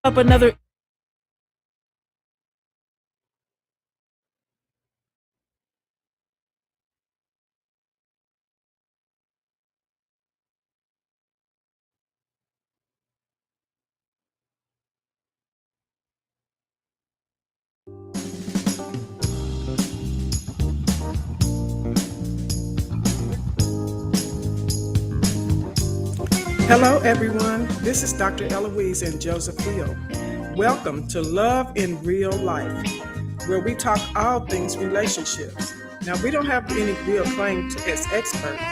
Up another. Hello, everyone. This is Dr. Ellouise and Joseph Field. Welcome to Love in Real Life, where we talk all things relationships. Now, we don't have any real claim as experts,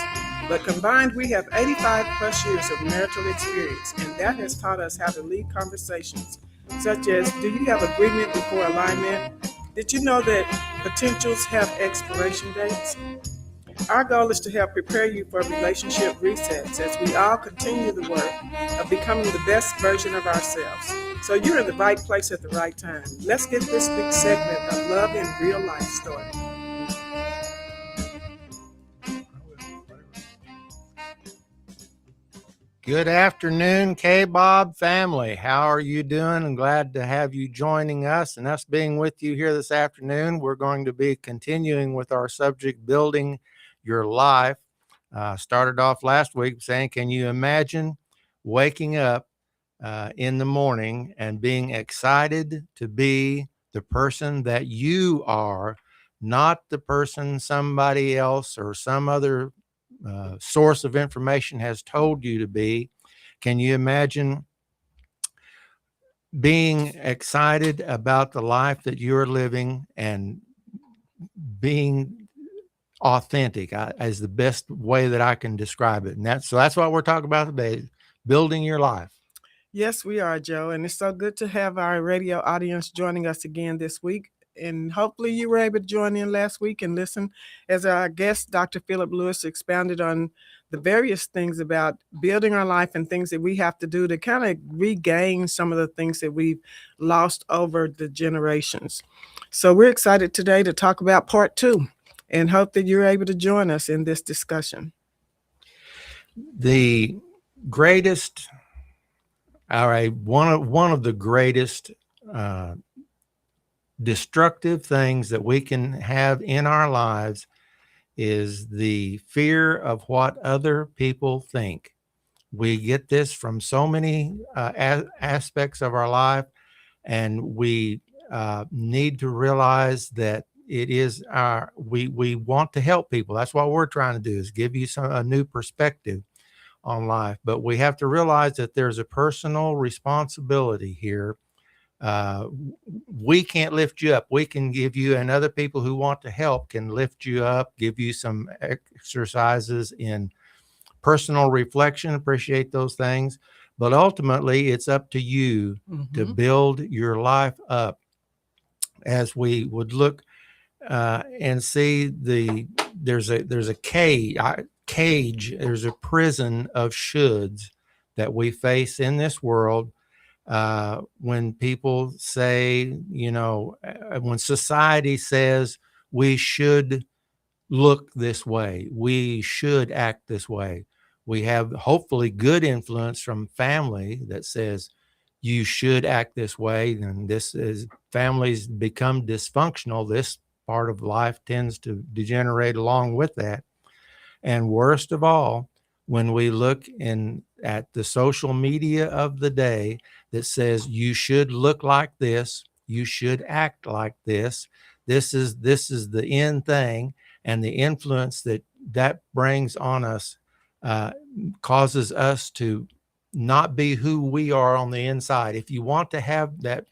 but combined, we have 85 plus years of marital experience, and that has taught us how to lead conversations, such as, do you have agreement before alignment? Did you know that potentials have expiration dates? Our goal is to help prepare you for relationship resets as we all continue the work of becoming the best version of ourselves. So you're in the right place at the right time. Let's get this week's segment of Love in Real Life started. Good afternoon, KBOB family. How are you doing? I'm glad to have you joining us and us being with you here this afternoon. We're going to be continuing with our subject, Building Your Life. Started off last week saying, can you imagine waking up in the morning and being excited to be the person that you are, not the person somebody else or some other source of information has told you to be? Can you imagine being excited about the life that you're living and being authentic is the best way that I can describe it. And that's what we're talking about today, building your life. Yes, we are, Joe, and it's so good to have our radio audience joining us again this week. And hopefully you were able to join in last week and listen as our guest, Dr. Philip Lewis, expounded on the various things about building our life and things that we have to do to kind of regain some of the things that we've lost over the generations. So we're excited today to talk about part 2 and hope that you're able to join us in this discussion. The greatest, all right, one of the greatest destructive things that we can have in our lives is the fear of what other people think. We get this from so many aspects of our life, and we need to realize that it is we want to help people. That's what we're trying to do, is give you a new perspective on life. But we have to realize that there's a personal responsibility here. We can't lift you up. We can give you, and other people who want to help can lift you up, give you some exercises in personal reflection, appreciate those things. But ultimately, it's up to you to build your life up. As we would look and see there's a cage, there's a prison of shoulds that we face in this world. When people say, when society says we should look this way, we should act this way, we have hopefully good influence from family that says you should act this way. And this is, families become dysfunctional. This part of life tends to degenerate along with that. And worst of all, when we look at the social media of the day that says you should look like this, you should act like this, this is the end thing, and the influence that brings on us causes us to not be who we are on the inside. If you want to have that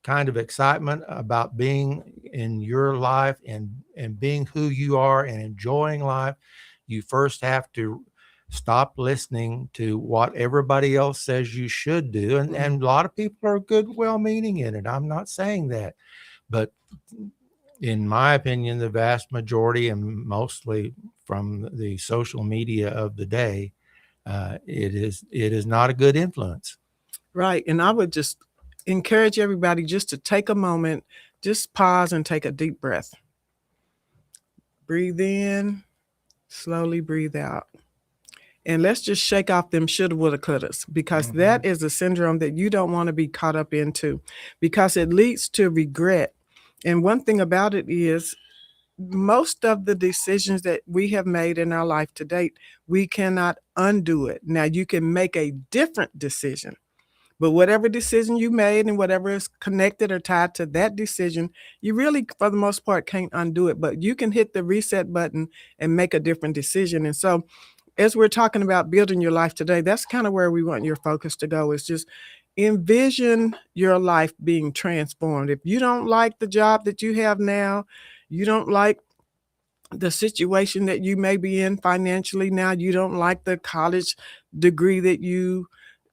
kind of excitement about being in your life and being who you are and enjoying life, you first have to stop listening to what everybody else says you should do. And a lot of people are good, well-meaning in it. I'm not saying that. But in my opinion, the vast majority, and mostly from the social media of the day, it is not a good influence. Right. And I would just encourage everybody just to take a moment, just pause and take a deep breath. Breathe in, slowly breathe out. and let's just shake off them shoulda, woulda, couldas, because that is a syndrome that you don't want to be caught up into, because it leads to regret. And one thing about it is, most of the decisions that we have made in our life to date, we cannot undo it. Now, you can make a different decision, but whatever decision you made and whatever is connected or tied to that decision, you really, for the most part, can't undo it. But you can hit the reset button and make a different decision. And so, as we're talking about building your life today, that's kind of where we want your focus to go, is just envision your life being transformed. If you don't like the job that you have now, you don't like the situation that you may be in financially now, you don't like the college degree that you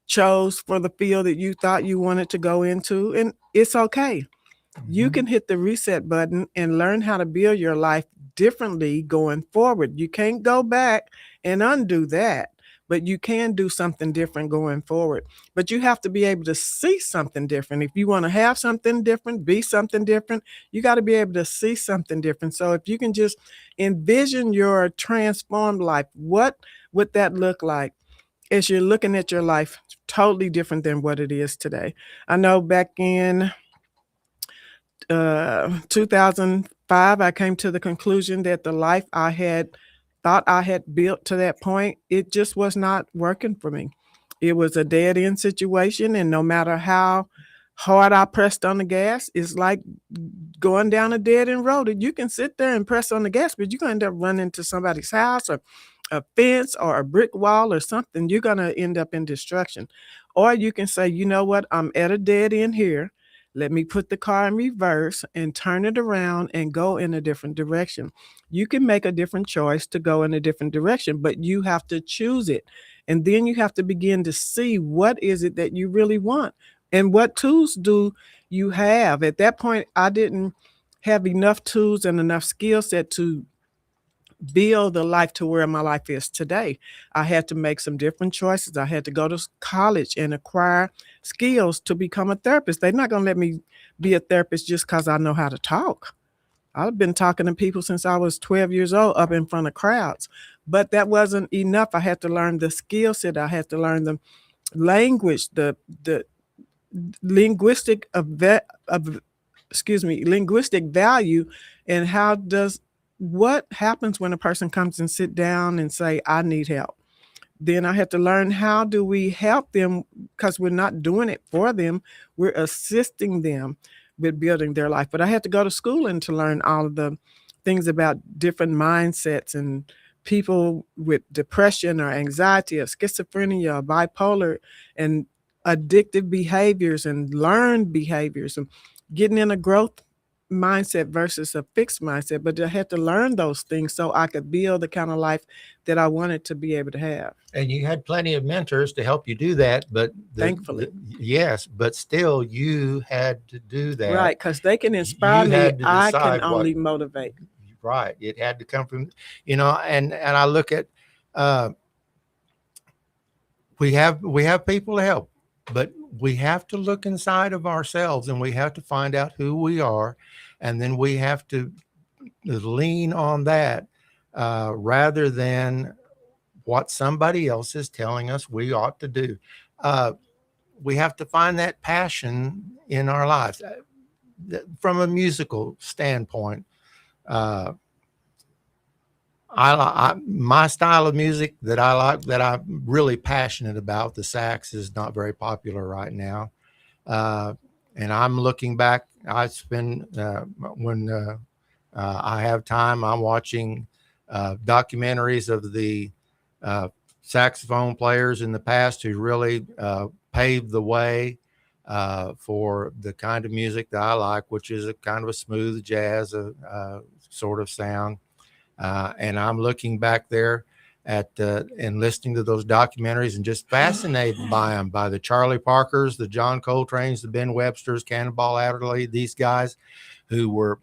chose for the field that you thought you wanted to go into, and it's okay. You can hit the reset button and learn how to build your life differently going forward. You can't go back and undo that, but you can do something different going forward. But you have to be able to see something different. If you want to have something different, be something different, you got to be able to see something different. So if you can just envision your transformed life, what would that look like as you're looking at your life totally different than what it is today? I know back in 2005, I came to the conclusion that the life I had thought I had built to that point, it just was not working for me. It was a dead end situation, and no matter how hard I pressed on the gas, it's like going down a dead end road. You can sit there and press on the gas, but you're going to end up running into somebody's house or a fence or a brick wall or something. You're going to end up in destruction. Or you can say, you know what, I'm at a dead end here. Let me put the car in reverse and turn it around and go in a different direction. You can make a different choice to go in a different direction, but you have to choose it. And then you have to begin to see what is it that you really want and what tools do you have. At that point, I didn't have enough tools and enough skill set to build the life to where my life is today. I had to make some different choices. I had to go to college and acquire skills to become a therapist. They're not going to let me be a therapist just because I know how to talk. I've been talking to people since I was 12 years old up in front of crowds, but that wasn't enough. I had to learn the skill set. I had to learn the language, the linguistic linguistic value, and what happens when a person comes and sit down and say, I need help. Then I had to learn, how do we help them, because we're not doing it for them, we're assisting them with building their life. But I had to go to school and to learn all of the things about different mindsets and people with depression or anxiety or schizophrenia or bipolar and addictive behaviors and learned behaviors, and getting in a growth mindset versus a fixed mindset. But I had to learn those things so I could build the kind of life that I wanted to be able to have. And you had plenty of mentors to help you do that, but Thankfully. yes, but still you had to do that. Right, because they can inspire You me. had to I decide can only motivate. Right. It had to come from, and I look at, we have people to help, but we have to look inside of ourselves and we have to find out who we are. And then we have to lean on that, rather than what somebody else is telling us we ought to do. We have to find that passion in our lives. From a musical standpoint, my style of music that I like, that I'm really passionate about, the sax, is not very popular right now. And I'm looking back. I spend, when I have time, I'm watching documentaries of the saxophone players in the past who really paved the way for the kind of music that I like, which is a kind of a smooth jazz sort of sound. And I'm looking back there at and listening to those documentaries and just fascinated by them, by the Charlie Parkers, the John Coltrane's, the Ben Websters, Cannonball Adderley, these guys who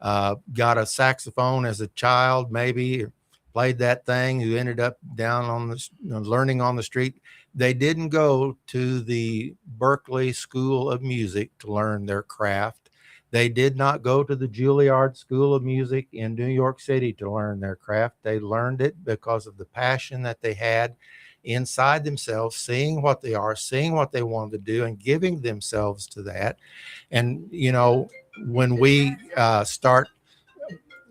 got a saxophone as a child, maybe played that thing, who ended up down on the learning on the street. They didn't go to the Berkeley School of Music to learn their craft. They did not go to the Juilliard School of Music in New York City to learn their craft. They learned it because of the passion that they had inside themselves, seeing what they are, seeing what they wanted to do, and giving themselves to that. And, when we start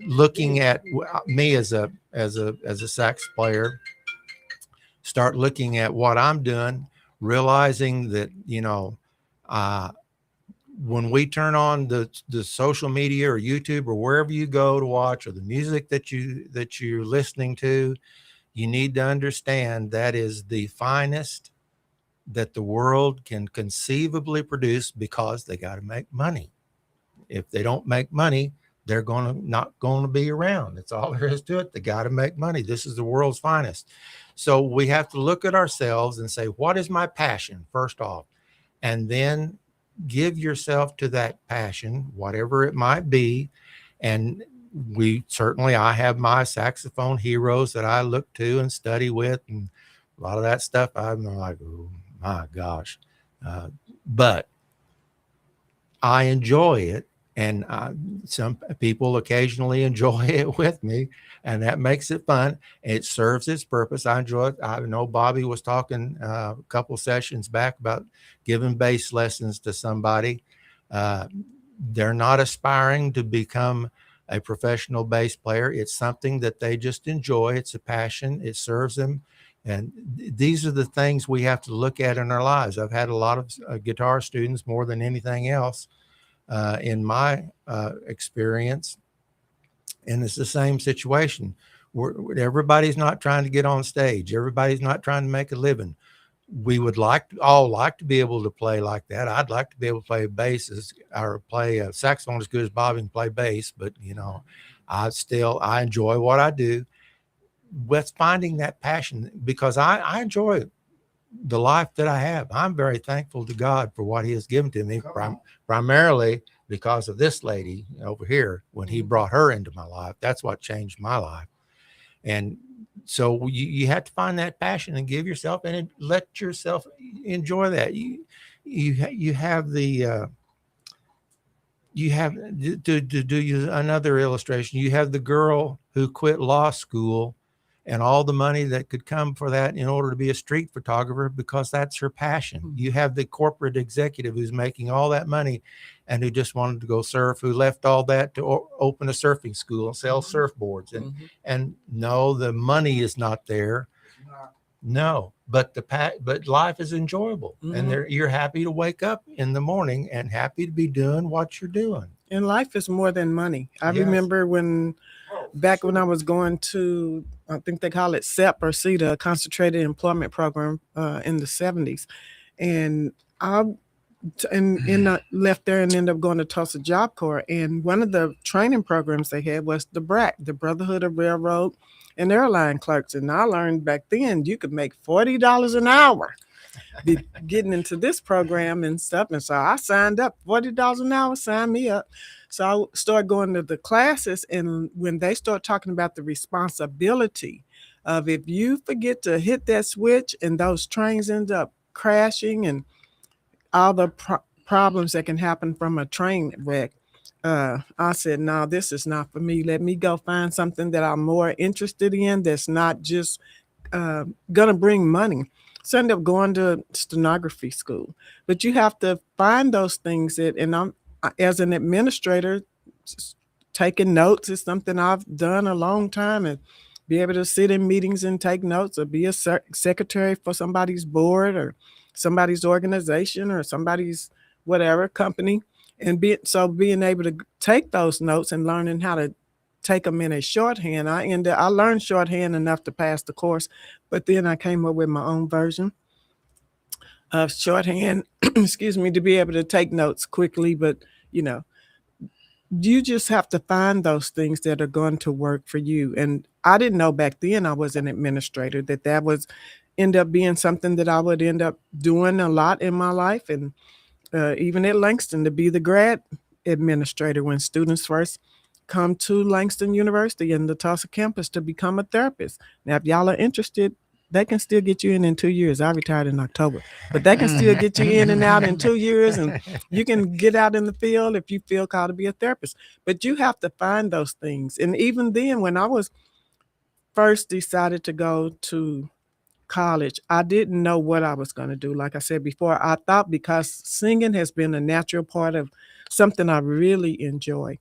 looking at me as a sax player, start looking at what I'm doing, realizing that, uh, when we turn on the social media or YouTube or wherever you go to watch, or the music that you're listening to, you need to understand that is the finest that the world can conceivably produce, because they got to make money. If they don't make money, they're not going to be around. That's all there is to it. They got to make money. This is the world's finest. So we have to look at ourselves and say, what is my passion, first off? And then give yourself to that passion, whatever it might be. And I have my saxophone heroes that I look to and study with, and a lot of that stuff I'm like, oh my gosh. But I enjoy it, and some people occasionally enjoy it with me, and that makes it fun. It serves its purpose. I enjoy it. I know Bobby was talking a couple sessions back about giving bass lessons to somebody. They're not aspiring to become a professional bass player. It's something that they just enjoy. It's a passion. It serves them. And these are the things we have to look at in our lives. I've had a lot of guitar students, more than anything else, in my experience. And it's the same situation. Everybody's not trying to get on stage. Everybody's not trying to make a living. We would all like to be able to play like that. I'd like to be able to play bass or play a saxophone as good as Bobby can play bass, but I enjoy what I do. With finding that passion, because I enjoy the life that I have. I'm very thankful to God for what he has given to me, primarily because of this lady over here. When he brought her into my life, that's what changed my life. And so you have to find that passion and give yourself, and let yourself enjoy that. You have the you have to do another illustration. You have the girl who quit law school and all the money that could come for that in order to be a street photographer, because that's her passion. You have the corporate executive who's making all that money and who just wanted to go surf, who left all that to open a surfing school and sell surfboards. And no, the money is not there. No, but but life is enjoyable, and you're happy to wake up in the morning and happy to be doing what you're doing. And life is more than money. I Yes. remember when I was going to, I think they call it CEP or CETA, Concentrated Employment Program, in the 70s. And I left there and ended up going to Tulsa Job Corps. And one of the training programs they had was the BRAC, the Brotherhood of Railroad and Airline Clerks. And I learned back then you could make $40 an hour getting into this program and stuff. And so I signed up. $40 an hour, sign me up. So I started going to the classes, and when they start talking about the responsibility of, if you forget to hit that switch and those trains end up crashing and all the problems that can happen from a train wreck, I said, no, this is not for me. Let me go find something that I'm more interested in, that's not just gonna bring money. So I ended up going to stenography school. But you have to find those things and I'm, as an administrator, taking notes is something I've done a long time, and be able to sit in meetings and take notes, or be a secretary for somebody's board or somebody's organization or somebody's whatever company, and being able to take those notes and learning how to take them in a shorthand. I learned shorthand enough to pass the course, but then I came up with my own version of shorthand, excuse me, to be able to take notes quickly. But you just have to find those things that are going to work for you. And I didn't know back then I was an administrator that was end up being something that I would end up doing a lot in my life. And even at Langston, to be the grad administrator when students first come to Langston University and the Tulsa campus to become a therapist. Now, if y'all are interested, They can still get you in 2 years. I retired in October, but they can still get you in and out in 2 years, and you can get out in the field if you feel called to be a therapist. But you have to find those things. And even then, when I was first decided to go to college, I didn't know what I was going to do. Like I said before, I thought because singing has been a natural part of something I really enjoy,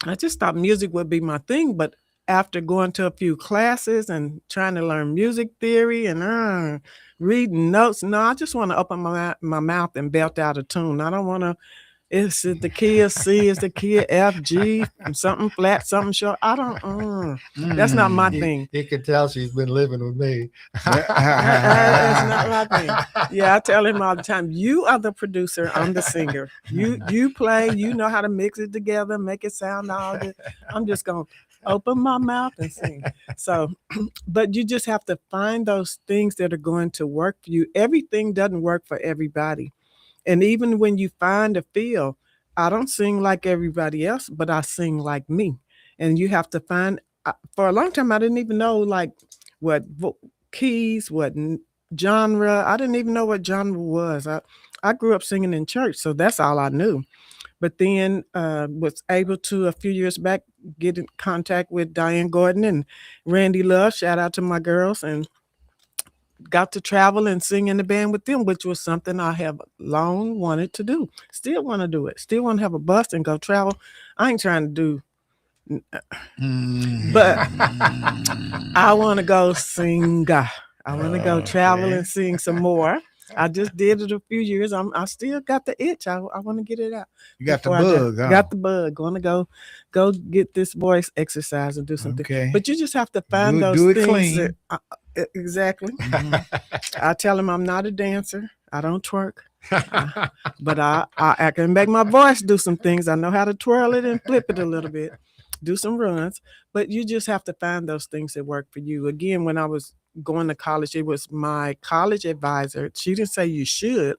I just thought music would be my thing. But after going to a few classes and trying to learn music theory and reading notes, no, I just want to open my mouth and belt out a tune. I don't want to. Is it the key of C? Is the key of F, G, something flat, something short? I don't. That's not my thing. You can tell she's been living with me. That's not my thing. Yeah, I tell him all the time, you are the producer, I'm the singer. You play, you know how to mix it together, make it sound all good. I'm just going to open my mouth and sing. So, but you just have to find those things that are going to work for you. Everything doesn't work for everybody. And even when you find a field, I don't sing like everybody else, but I sing like me. And you have to find, for a long time, I didn't even know like what keys, what genre. I didn't even know what genre was. I grew up singing in church, so that's all I knew. But then was able to, a few years back, get in contact with Diane Gordon and Randy Love. Shout out to my girls. And got to travel and sing in the band with them, which was something I have long wanted to do. Still want to do it. Still want to have a bus and go travel. I ain't trying to do, but I want to go sing. I want to go travel and sing some more. I just did it a few years. I still got the itch. I want to get it out. You got the bug. Huh? Got the bug. Going to go get this voice exercise and do something. Okay. But you just have to find those things. Clean. Exactly. I tell him I'm not a dancer. I don't twerk. But I can make my voice do some things. I know how to twirl it and flip it a little bit, do some runs. But you just have to find those things that work for you. Again, when I was going to college, it was my college advisor. She didn't say you should.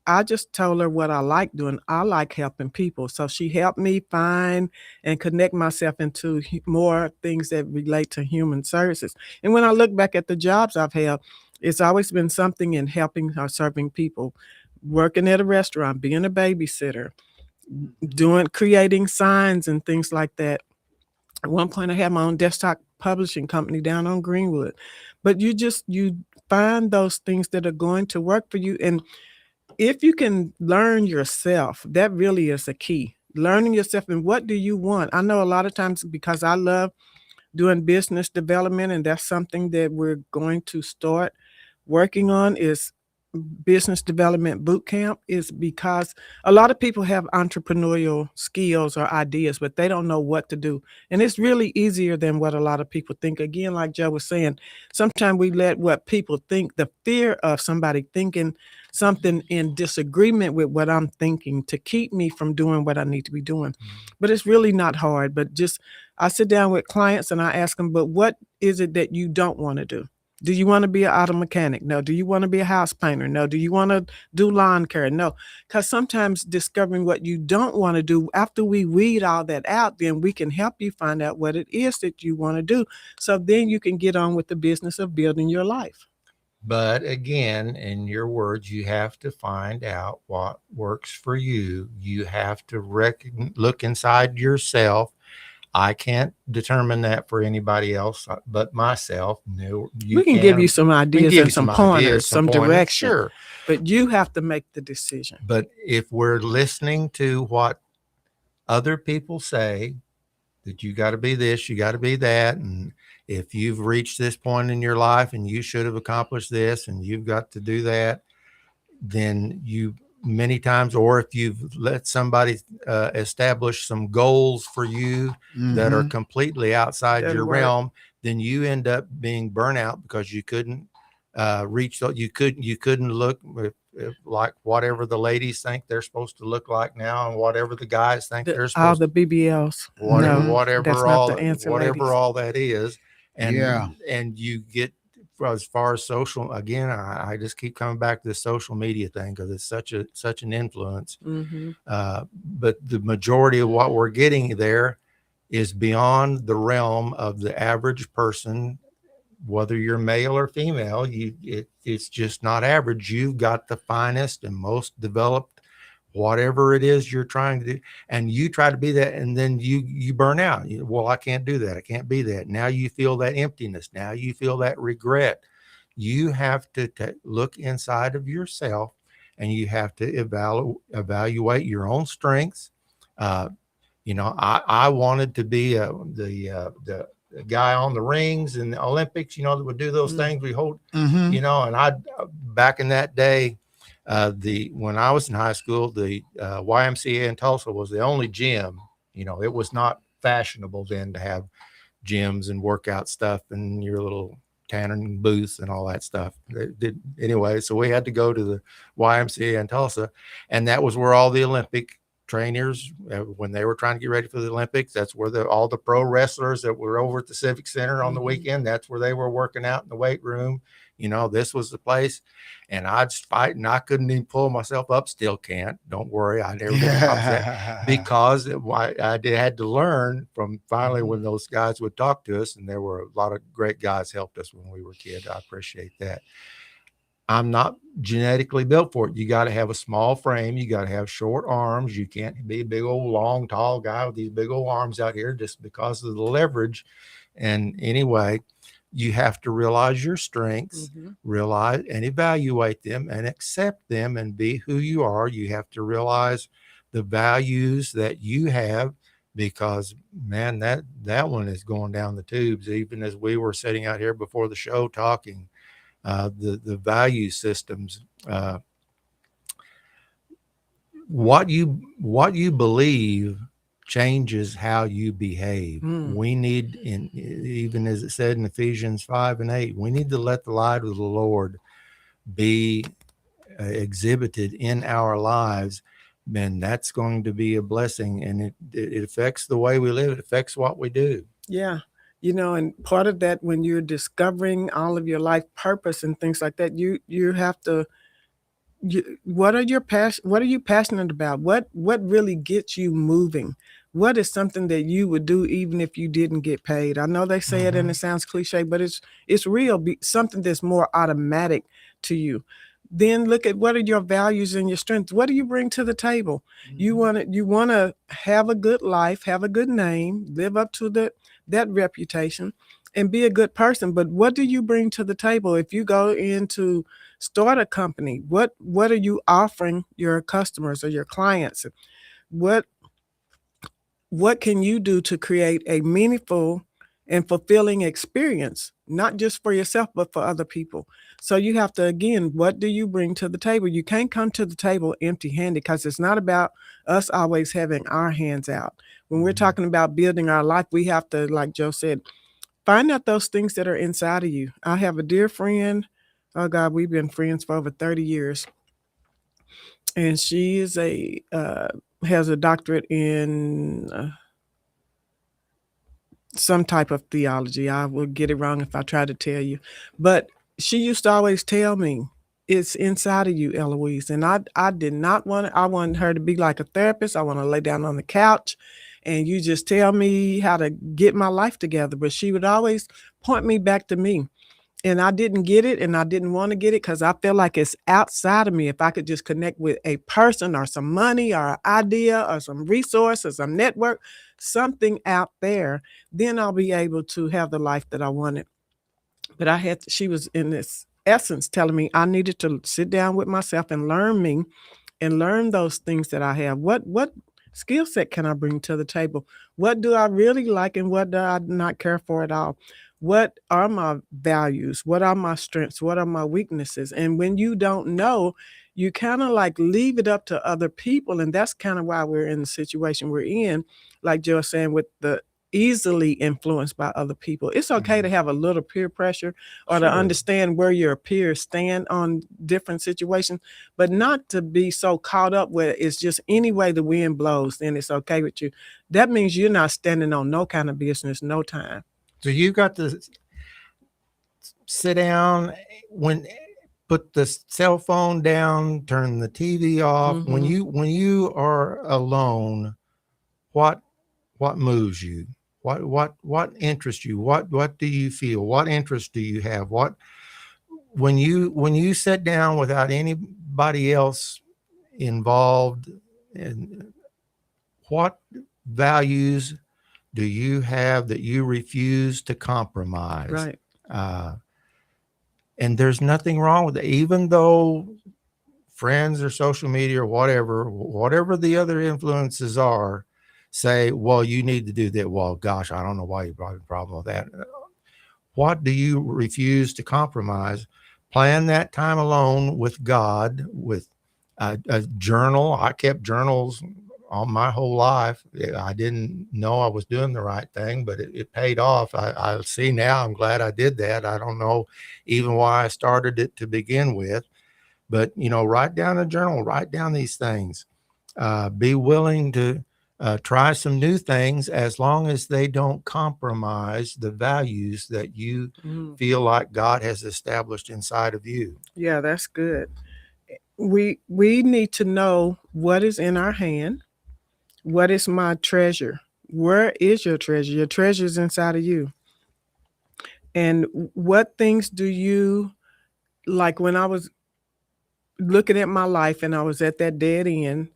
I just told her what I like doing. I like helping people. So she helped me find and connect myself into more things that relate to human services. And when I look back at the jobs I've held, it's always been something in helping or serving people, working at a restaurant, being a babysitter, creating signs and things like that. At one point I had my own desktop publishing company down on Greenwood. But you find those things that are going to work for you. And if you can learn yourself, that really is a key. Learning yourself and what do you want? I know a lot of times, because I love doing business development, and that's something that we're going to start working on, is business development boot camp, is because a lot of people have entrepreneurial skills or ideas, but they don't know what to do. And it's really easier than what a lot of people think. Again, like Joe was saying, sometimes we let what people think, the fear of somebody thinking something in disagreement with what I'm thinking, to keep me from doing what I need to be doing. But it's really not hard. But just, I sit down with clients and I ask them, but what is it that you don't want to do? Do you want to be an auto mechanic? No. Do you want to be a house painter? No. Do you want to do lawn care? No. Because sometimes discovering what you don't want to do, after we weed all that out, then we can help you find out what it is that you want to do. So then you can get on with the business of building your life. But again, in your words, you have to find out what works for you. You have to look inside yourself. I can't determine that for anybody else but myself. No, we can give you some ideas and some pointers, some direction. Sure. But you have to make the decision. But if we're listening to what other people say, that you got to be this, you got to be that, and if you've reached this point in your life and you should have accomplished this and you've got to do that, then you many times, or if you've let somebody establish some goals for you that are completely outside your realm, then you end up being burnout because you couldn't reach. You couldn't look like whatever the ladies think they're supposed to look like now, and whatever the guys think they're supposed. All the BBLs, whatever all that is, and you get. As far as social, again, I just keep coming back to the social media thing because it's such an influence. But the majority of what we're getting there is beyond the realm of the average person whether you're male or female, it's just not average. You've got the finest and most developed, whatever it is you're trying to do, and you try to be that, and then you burn out. Well, I can't do that. I can't be that. Now you feel that emptiness. Now you feel that regret. You have to look inside of yourself, and you have to evaluate your own strengths. I wanted to be the guy on the rings in the Olympics, that would do those things we hold, and back in that day, when I was in high school, the YMCA in Tulsa was the only gym. It was not fashionable then to have gyms and workout stuff and your little tanning booths and all that stuff. Anyway, so we had to go to the YMCA in Tulsa, and that was where all the Olympic trainers, when they were trying to get ready for the Olympics, that's where all the pro wrestlers that were over at the Civic Center on the weekend, that's where they were working out in the weight room. This was the place, and I'd fight, and I couldn't even pull myself up. Still can't. Don't worry, I never get upset because I had to learn from finally when those guys would talk to us, and there were a lot of great guys helped us when we were kids. I appreciate that. I'm not genetically built for it. You got to have a small frame. You got to have short arms. You can't be a big old long tall guy with these big old arms out here just because of the leverage. And anyway, you have to realize your strengths, realize and evaluate them and accept them and be who you are. You have to realize the values that you have, because man, that one is going down the tubes. Even as we were sitting out here before the show talking, the value systems, what you believe changes how you behave. We need, even as it said in Ephesians 5:8, we need to let the light of the Lord be exhibited in our lives. And that's going to be a blessing, and it affects the way we live. It affects what we do. Yeah. And part of that, when you're discovering all of your life purpose and things like that, you have to, what are you passionate about? What really gets you moving? What is something that you would do even if you didn't get paid? I know they say it and it sounds cliche, but it's real. Something that's more automatic to you. Then look at what are your values and your strengths. What do you bring to the table? You want to have a good life, have a good name, live up to that reputation, and be a good person. But what do you bring to the table? If you go in to start a company, what are you offering your customers or your clients? What can you do to create a meaningful and fulfilling experience, not just for yourself, but for other people? So you have to, again, what do you bring to the table? You can't come to the table empty-handed, because it's not about us always having our hands out. When we're talking about building our life, we have to, like Joe said, find out those things that are inside of you. I have a dear friend. Oh God, we've been friends for over 30 years. And she is has a doctorate in some type of theology. I will get it wrong if I try to tell you. But she used to always tell me, it's inside of you, Ellouise. And I did not want it. I wanted her to be like a therapist. I want to lay down on the couch and you just tell me how to get my life together. But she would always point me back to me. And I didn't get it, and I didn't want to get it because I feel like it's outside of me. If I could just connect with a person or some money or an idea or some resource or some network, something out there, then I'll be able to have the life that I wanted. But she was in this essence telling me I needed to sit down with myself and learn me and learn those things that I have. What skill set can I bring to the table? What do I really like and what do I not care for at all? What are my values? What are my strengths? What are my weaknesses? And when you don't know, you kind of like leave it up to other people. And that's kind of why we're in the situation we're in, like Joe was saying, with the easily influenced by other people. It's okay to have a little peer pressure or to understand where your peers stand on different situations, but not to be so caught up where it's just any way the wind blows, then it's okay with you. That means you're not standing on no kind of business, no time. So you got to sit down, put the cell phone down, turn the TV off. When you are alone, what moves you? What interests you? What do you feel? What interest do you have? What when you sit down without anybody else involved, and what values do you have that you refuse to compromise? Right. Uh, and there's nothing wrong with it, even though friends or social media or whatever the other influences are, say, well, you need to do that. Well, gosh, I don't know why you brought a problem with that. What do you refuse to compromise? Plan that time alone with God, with a journal. I kept journals all my whole life. I didn't know I was doing the right thing, but it paid off. I see now. I'm glad I did that. I don't know even why I started it to begin with, but write down a journal, write down these things. Be willing to try some new things as long as they don't compromise the values that you feel like God has established inside of you. Yeah, that's good. We need to know what is in our hand. What is my treasure? Where is your treasure? Your treasure is inside of you. And what things do you like? When I was looking at my life and I was at that dead end,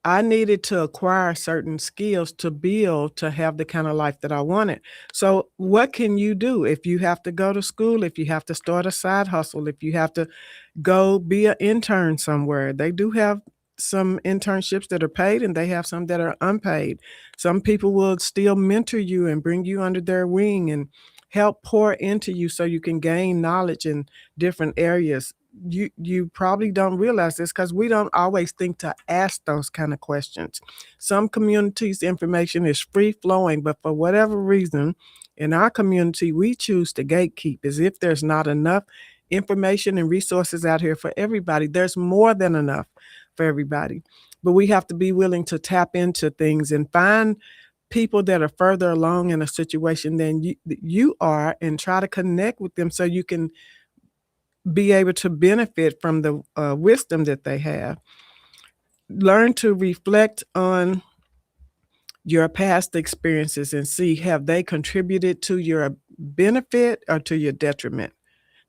I needed to acquire certain skills to build to have the kind of life that I wanted. So, what can you do if you have to go to school, if you have to start a side hustle, if you have to go be an intern somewhere? They do have some internships that are paid and they have some that are unpaid. Some people will still mentor you and bring you under their wing and help pour into you so you can gain knowledge in different areas. You probably don't realize this because we don't always think to ask those kind of questions. Some communities information is free flowing, but for whatever reason in our community we choose to gatekeep as if there's not enough information and resources out here for everybody. There's more than enough for everybody, but we have to be willing to tap into things and find people that are further along in a situation than you are and try to connect with them so you can be able to benefit from the wisdom that they have. Learn to reflect on your past experiences and see have they contributed to your benefit or to your detriment.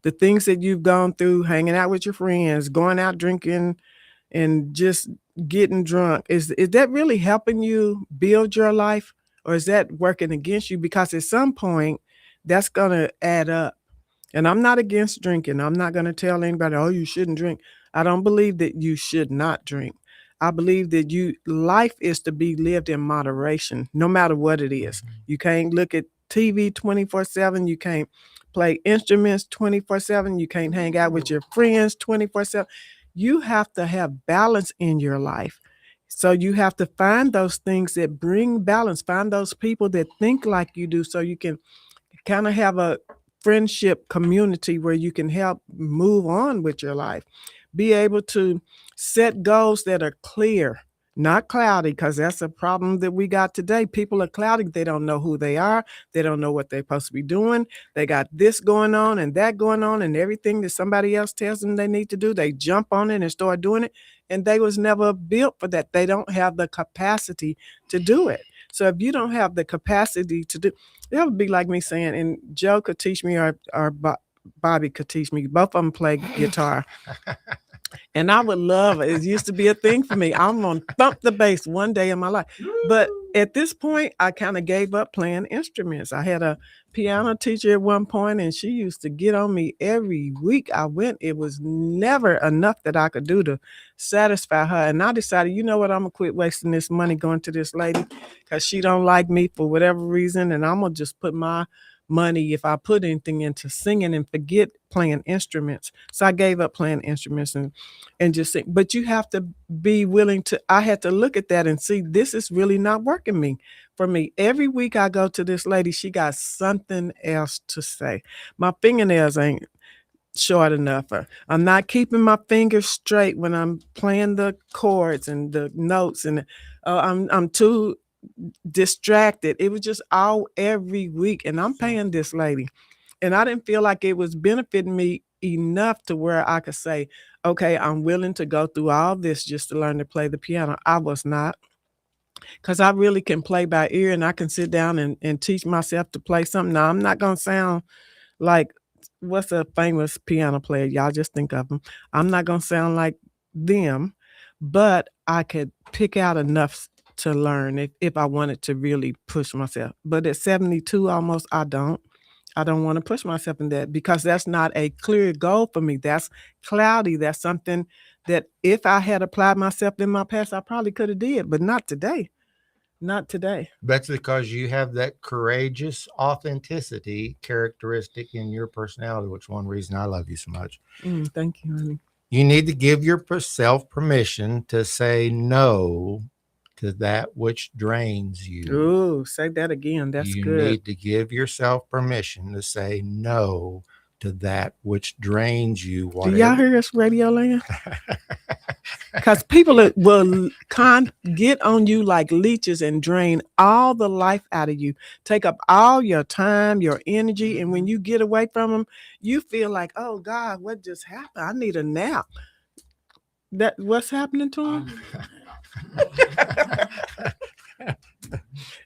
The things that you've gone through, hanging out with your friends, going out drinking, and just getting drunk, is that really helping you build your life, or is that working against you? Because at some point, that's going to add up. And I'm not against drinking. I'm not going to tell anybody, oh, you shouldn't drink. I don't believe that you should not drink. I believe that life is to be lived in moderation, no matter what it is. You can't look at TV 24/7. You can't play instruments 24/7. You can't hang out with your friends 24/7. You have to have balance in your life. So you have to find those things that bring balance. Find those people that think like you do so you can kind of have a friendship community where you can help move on with your life. Be able to set goals that are clear, not cloudy, because that's a problem that we got today. People are cloudy. They don't know who they are. They don't know what they're supposed to be doing. They got this going on and that going on, and everything that somebody else tells them they need to do, they jump on it and start doing it. And they was never built for that. They don't have the capacity to do it. So if you don't have the capacity to do, that would be like me saying, and Joe could teach me, or Bobby could teach me. Both of them play guitar. And I would love it. It used to be a thing for me. I'm going to thump the bass one day in my life. But at this point, I kind of gave up playing instruments. I had a piano teacher at one point, and she used to get on me every week I went. It was never enough that I could do to satisfy her. And I decided, you know what, I'm going to quit wasting this money going to this lady because she don't like me for whatever reason. And I'm going to just put my money, if I put anything, into singing and forget playing instruments. So I gave up playing instruments and just sing. But you have to be willing to, I had to look at that and see this is really not working for me. Every week I go to this lady, she got something else to say. My fingernails ain't short enough. I'm not keeping my fingers straight when I'm playing the chords and the notes, and I'm too distracted. It was just all every week, and I'm paying this lady, and I didn't feel like it was benefiting me enough to where I could say, okay, I'm willing to go through all this just to learn to play the piano. I was not. because I really can play by ear, and I can sit down and teach myself to play something. Now, I'm not going to sound like what's a famous piano player? Y'all just think of them. I'm not going to sound like them, but I could pick out enough to learn if I wanted to really push myself. But at 72 almost, I don't. I don't want to push myself in that because that's not a clear goal for me. That's cloudy. That's something that if I had applied myself in my past, I probably could have did, but not today. Not today. That's because you have that courageous authenticity characteristic in your personality, which is one reason I love you so much. Thank you, honey. You need to give yourself permission to say no to that which drains you. Ooh, say that again. That's You good. need to give yourself permission to say no to that which drains you. Do y'all hear us, Radio Land? Because people will get on you like leeches and drain all the life out of you, take up all your time, your energy. And when you get away from them, you feel like, oh God, what just happened? I need a nap. What's happening to him?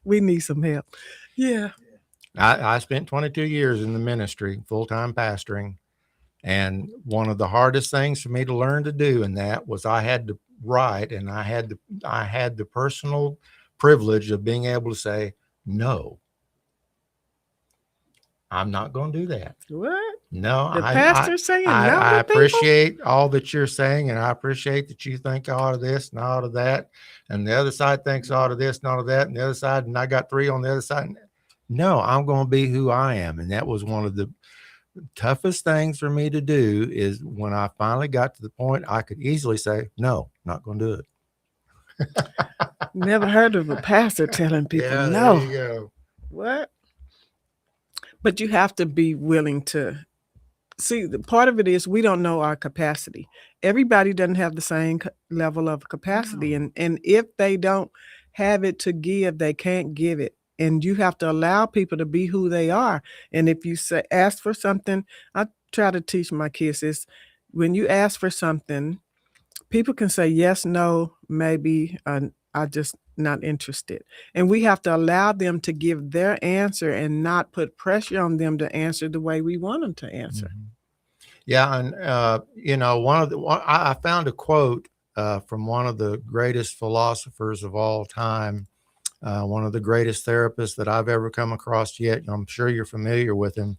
We need some help. Yeah. I spent 22 years in the ministry, full-time pastoring. And one of the hardest things for me to learn to do in that was I had to write, and I had the personal privilege of being able to say, no, I'm not going to do that. What? No, The pastor's saying no to I people? appreciate all that you're saying, and I appreciate that you think all of this and all of that, and the other side thinks all of this and all of that, and the other side, and I got 3 on the other side. No, I'm going to be who I am, and that was one of the toughest things for me to do. Is when I finally got to the point I could easily say, no, not going to do it. Never heard of a pastor telling people Yeah, no. there you go. What? But you have to be willing to see. The part of it is we don't know our capacity. Everybody doesn't have the same level of capacity, and if they don't have it to give, they can't give it. And you have to allow people to be who they are. And if you say ask for something, I try to teach my kids is when you ask for something, people can say yes, no, maybe, I just not interested. And we have to allow them to give their answer and not put pressure on them to answer the way we want them to answer. Mm-hmm. Yeah, and I found a quote from one of the greatest philosophers of all time, one of the greatest therapists that I've ever come across yet. I'm sure you're familiar with him.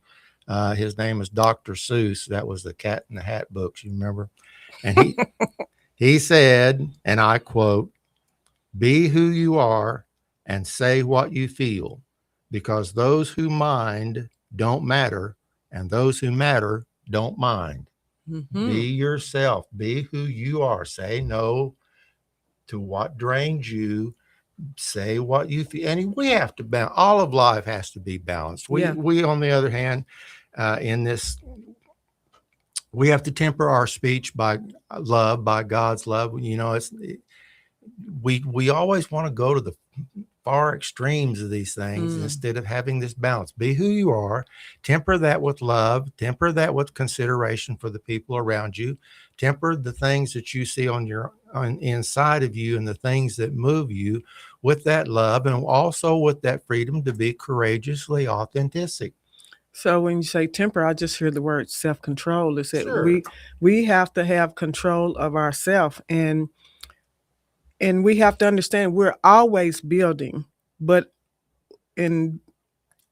His name is Dr. Seuss. That was the Cat in the Hat books, you remember? And he said, and I quote, "Be who you are and say what you feel, because those who mind don't matter, and those who matter don't mind." Mm-hmm. Be yourself. Be who you are. Say no to what drains you. Say what you feel. And we have to balance. All of life has to be balanced. We, on the other hand, in this, we have to temper our speech by love, by God's love. You know, we always want to go to the far extremes of these things instead of having this balance. Be who you are, temper that with love, temper that with consideration for the people around you, temper the things that you see on inside of you and the things that move you with that love, and also with that freedom to be courageously authentic. So when you say temper, I just hear the word self-control. Is that Sure. we have to have control of ourselves, and we have to understand we're always building, but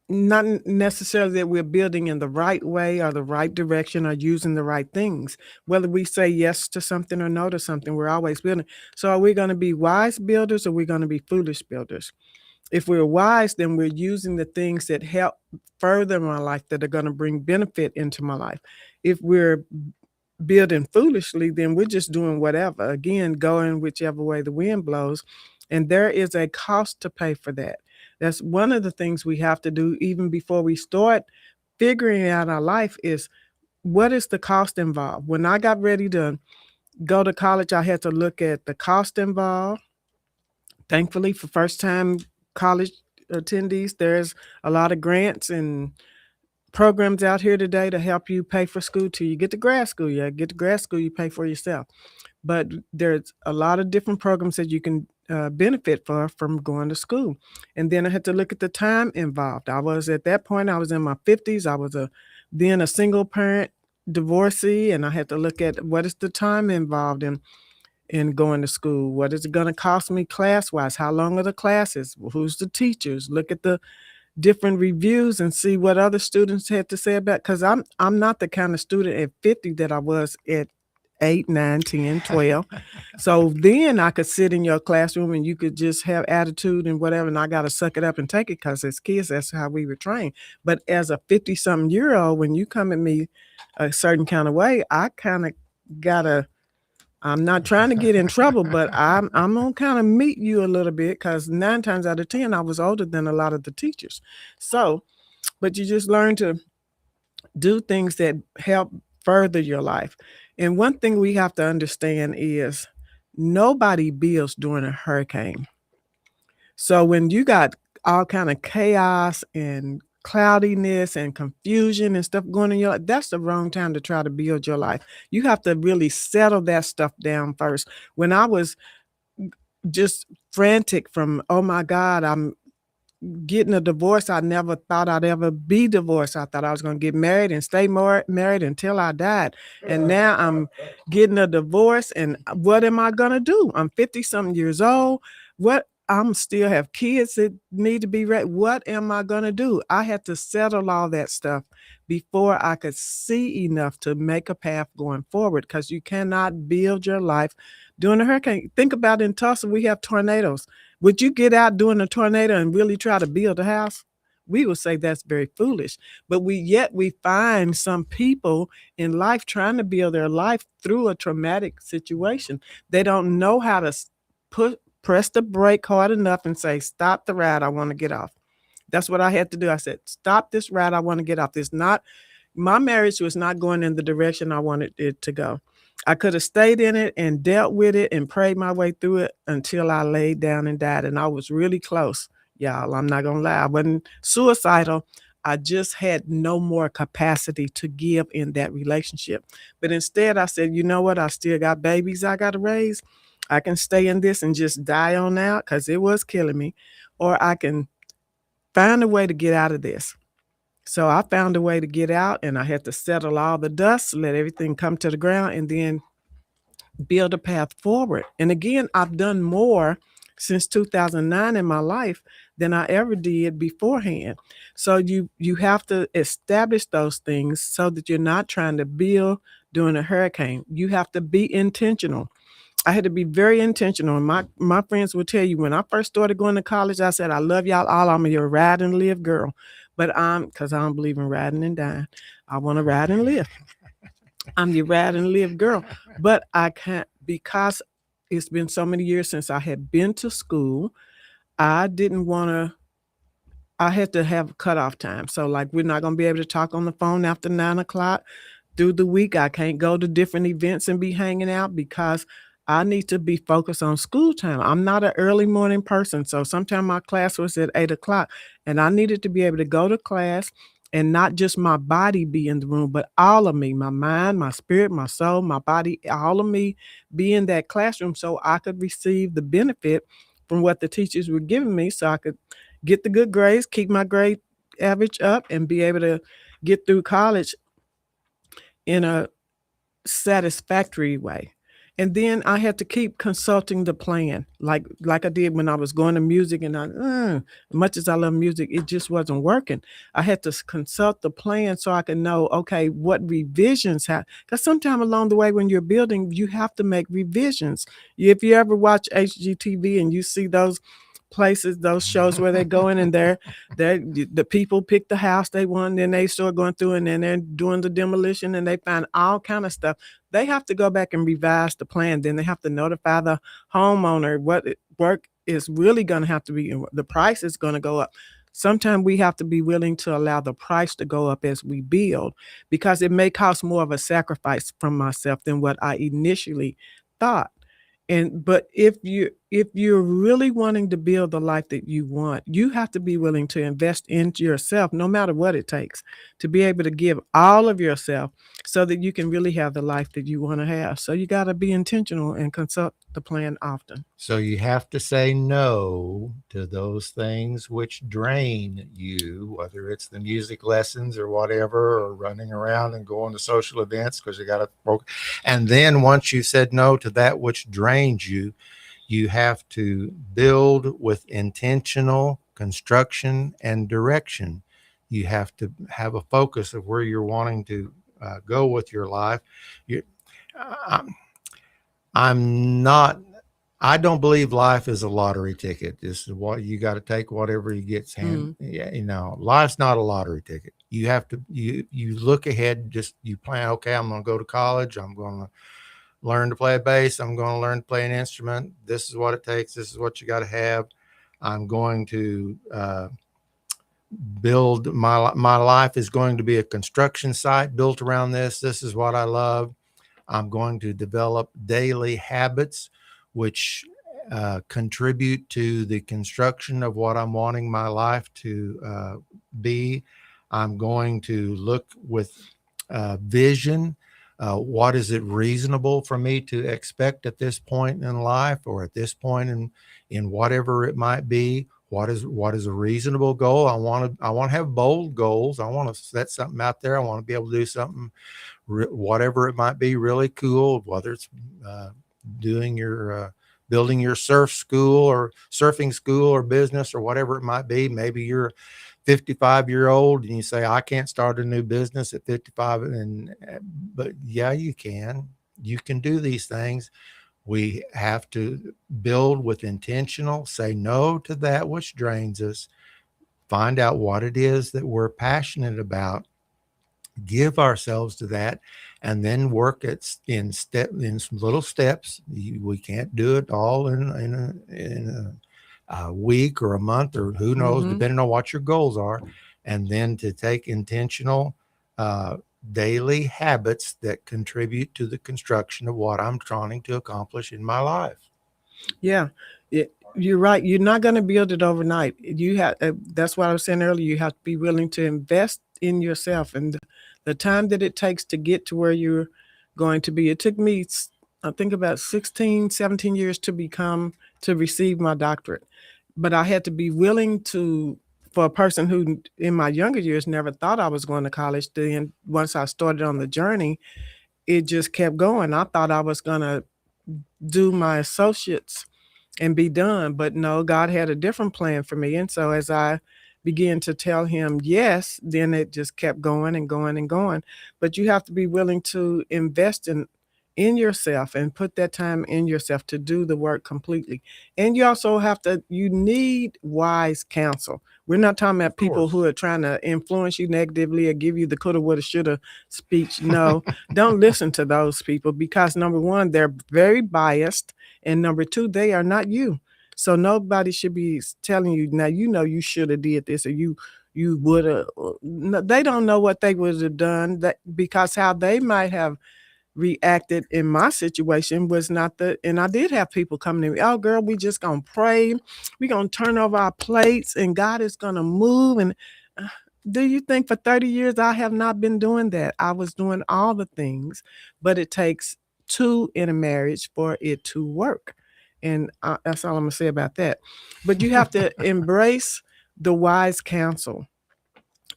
not necessarily that we're building in the right way or the right direction or using the right things. Whether we say yes to something or no to something, we're always building. So are we going to be wise builders, or are we going to be foolish builders? If we're wise, then we're using the things that help further my life, that are going to bring benefit into my life. If we're building foolishly, then we're just doing whatever, again, going whichever way the wind blows. And there is a cost to pay for that. That's one of the things we have to do even before we start figuring out our life is, what is the cost involved? When I got ready to go to college, I had to look at the cost involved. Thankfully, for first-time college attendees, there's a lot of grants and programs out here today to help you pay for school till you get to grad school. You get to grad school, you pay for yourself. But there's a lot of different programs that you can benefit from going to school. And then I had to look at the time involved. I was at that point, I was in my 50s. I was then a single parent divorcee, and I had to look at what is the time involved in going to school. What is it going to cost me class wise? How long are the classes? Who's the teachers? Look at the different reviews and see what other students had to say about, because I'm not the kind of student at 50 that I was at 8, 9, 10, 12. So then I could sit in your classroom and you could just have attitude and whatever, and I got to suck it up and take it because as kids, that's how we were trained. But as a 50-something year old, when you come at me a certain kind of way, I kind of got to, I'm not trying to get in trouble, but I'm gonna kind of meet you a little bit because 9 times out of 10 I was older than a lot of the teachers. So, but you just learn to do things that help further your life. And one thing we have to understand is nobody builds during a hurricane. So when you got all kind of chaos and cloudiness and confusion and stuff going in your life, that's the wrong time to try to build your life. You have to really settle that stuff down first. When I was just frantic from, oh my God, I'm getting a divorce. I never thought I'd ever be divorced. I thought I was going to get married and stay married until I died. And now I'm getting a divorce. And what am I going to do? I'm 50 something years old. What? I'm still have kids that need to be ready. What am I going to do? I had to settle all that stuff before I could see enough to make a path going forward, because you cannot build your life during a hurricane. Think about in Tulsa, we have tornadoes. Would you get out during a tornado and really try to build a house? We would say that's very foolish. But we find some people in life trying to build their life through a traumatic situation. They don't know how to press the brake hard enough and say, stop the ride, I want to get off. That's what I had to do. I said, stop this ride, I want to get off. My marriage was not going in the direction I wanted it to go. I could have stayed in it and dealt with it and prayed my way through it until I laid down and died. And I was really close, y'all. I'm not going to lie. I wasn't suicidal. I just had no more capacity to give in that relationship. But instead, I said, you know what? I still got babies I got to raise. I can stay in this and just die on out because it was killing me, or I can find a way to get out of this. So I found a way to get out, and I had to settle all the dust, let everything come to the ground, and then build a path forward. And again, I've done more since 2009 in my life than I ever did beforehand. So you have to establish those things so that you're not trying to build during a hurricane. You have to be intentional. I had to be very intentional. And my friends will tell you, when I first started going to college, I said, I love y'all all. I'm your ride and live girl. But because I don't believe in riding and dying. I want to ride and live. I'm your ride and live girl. But I can't, because it's been so many years since I had been to school. I didn't want to, I had to have a cutoff time. So like, we're not going to be able to talk on the phone after 9 o'clock. Through the week, I can't go to different events and be hanging out because I need to be focused on school time. I'm not an early morning person. So sometimes my class was at 8 o'clock, and I needed to be able to go to class and not just my body be in the room, but all of me, my mind, my spirit, my soul, my body, all of me be in that classroom so I could receive the benefit from what the teachers were giving me, so I could get the good grades, keep my grade average up, and be able to get through college in a satisfactory way. And then I had to keep consulting the plan, like I did when I was going to music. And much as I love music, it just wasn't working. I had to consult the plan so I could know, okay, what revisions have. Because sometime along the way when you're building, you have to make revisions. If you ever watch HGTV and you see those places, those shows where they go in and the people pick the house they want, and then they start going through and then they're doing the demolition and they find all kind of stuff. They have to go back and revise the plan. Then they have to notify the homeowner what work is really going to have to be, and the price is going to go up. Sometimes we have to be willing to allow the price to go up as we build, because it may cost more of a sacrifice from myself than what I initially thought. But if you're really wanting to build the life that you want, you have to be willing to invest into yourself, no matter what it takes, to be able to give all of yourself so that you can really have the life that you want to have. So you got to be intentional and the plan often. So you have to say no to those things which drain you, whether it's the music lessons or whatever, or running around and going to social events because you got to focus. And then once you said no to that which drains you, you have to build with intentional construction and direction. You have to have a focus of where you're wanting to go with your life. You, I'm, I'm not. I don't believe life is a lottery ticket. This is what you got to take whatever you gets hand. Yeah, life's not a lottery ticket. You have to you look ahead. Just you plan. Okay, I'm going to go to college. I'm going to learn to play a bass. I'm going to learn to play an instrument. This is what it takes. This is what you got to have. I'm going to build my life is going to be a construction site built around this. This is what I love. I'm going to develop daily habits which contribute to the construction of what I'm wanting my life to be. I'm going to look with vision. What is it reasonable for me to expect at this point in life, or at this point in whatever it might be? What is a reasonable goal? I want to have bold goals. I want to set something out there. I want to be able to do something, whatever it might be, really cool. Whether it's doing your building your surfing school or business or whatever it might be. Maybe you're 55-year-old and you say, I can't start a new business at 55. But yeah, you can do these things. We have to build with intentional, say no to that which drains us, find out what it is that we're passionate about, give ourselves to that, and then work in some little steps. We can't do it all in a week or a month, or who knows, depending on what your goals are. And then to take intentional daily habits that contribute to the construction of what I'm trying to accomplish in my life. Yeah, you're right. You're not going to build it overnight. You have. That's what I was saying earlier. You have to be willing to invest in yourself, and the time that it takes to get to where you're going to be. It took me, I think, about 16, 17 years to receive my doctorate, but I had to be willing to. For a person who, in my younger years, never thought I was going to college, then once I started on the journey, it just kept going. I thought I was going to do my associates and be done. But no, God had a different plan for me. And so as I began to tell him yes, then it just kept going and going and going. But you have to be willing to invest in yourself and put that time in yourself to do the work completely. And you also you need wise counsel. We're not talking about people who are trying to influence you negatively or give you the coulda, woulda, shoulda speech. No, don't listen to those people, because number one, they're very biased. And number two, they are not you. So nobody should be telling you, now, you should have did this, or you would have. No, they don't know what they would have done, because how they might have reacted in my situation was not and I did have people come to me, oh girl, we just gonna pray, we gonna turn over our plates and God is gonna move. And do you think for 30 years I have not been doing that? I was doing all the things, but it takes two in a marriage for it to work. And that's all I'm gonna say about that. But you have to embrace the wise counsel